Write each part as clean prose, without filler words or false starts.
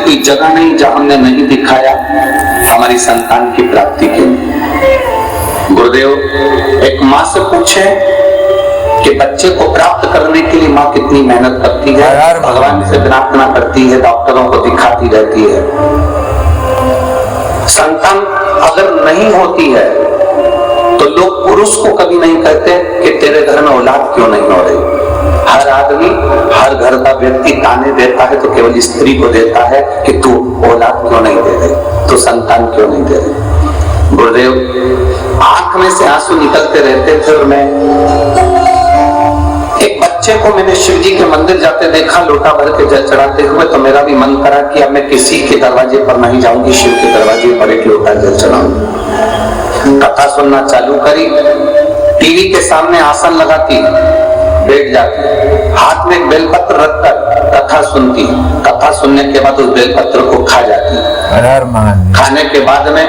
कोई जगह नहीं जहां हमने नहीं दिखाया हमारी संतान की प्राप्ति के लिए। गुरुदेव एक माँ से पूछे कि बच्चे को प्राप्त करने के लिए माँ कितनी मेहनत करती है, भगवान से प्रार्थना करती है, डॉक्टरों को दिखाती रहती है। संतान अगर नहीं होती है तो लोग पुरुष को कभी नहीं कहते कि तेरे घर में औलाद क्यों नहीं हो रही। हर आदमी, हर घर का व्यक्ति ताने देता है तो केवल स्त्री को देता है कि तू औलाद क्यों नहीं दे रही, तू संतान क्यों नहीं दे रही। गुरुदेव आंख में से आंसू निकलते रहते थे और मैं एक बच्चे को मैंने शिव जी के मंदिर जाते देखा, लोटा भर के जल चढ़ाते हुए, तो मेरा भी मन करा कि अब मैं किसी के दरवाजे पर नहीं जाऊंगी, शिव के दरवाजे पर एक लोटा जल चढ़ाऊंगी। कथा सुनना चालू करी, टीवी के सामने आसन लगाती, बैठ जाती, हाथ में एक बेलपत्र रखकर कथा सुनती, कथा सुनने के बाद उस बेलपत्र को खा जाती। खाने के बाद में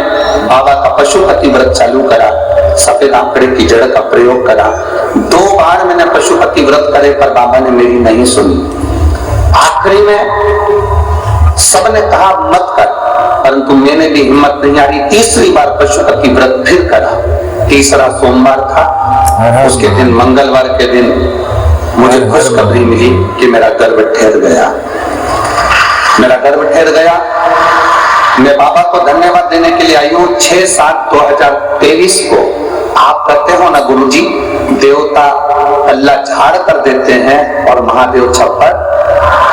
बाबा का पशुपति व्रत चालू करा, सफेद आंकड़े की जड़ का प्रयोग करा। 2 बार मैंने पशुपति व्रत करे पर बाबा ने मेरी नहीं सुनी। आखिरी में सबने कहा मत कर, परंतु मैंने भी हिम्मत नहीं हारी। तीसरी बार पशुपति व्रत फिर करा। तीसरा सोमवार था, उसके दिन मंगलवार के दिन मुझे खुशखबरी मिली कि मेरा गर्भ ठहर गया। मेरा गर्भ ठहर गया। मैं बाबा को धन्यवाद देने के लिए आई हूँ। 6/7/2023 को आप कहते हो ना गुरुजी, देवता अल्लाह झाड़ कर देते हैं और महादेव छप्पर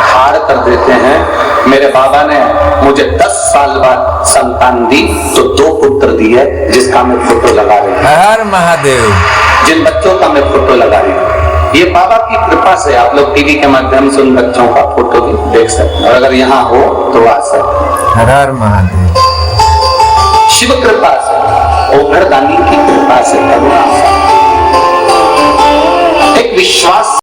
हार कर देते हैं। मेरे बाबा ने मुझे 10 साल बाद संतान दी तो 2 पुत्र दिए, जिसका मैं फोटो लगा रही हूँ। हर महादेव। जिन बच्चों का मैं फोटो लगा रही हूँ, ये बाबा की कृपा से आप लोग टीवी के माध्यम से उन बच्चों का फोटो भी देख सकते हैं, और अगर यहाँ हो तो आ सकते हैं। हर महादेव। शिव कृपा से, ओघरदानी की कृपा से, करुणा से, एक विश्वास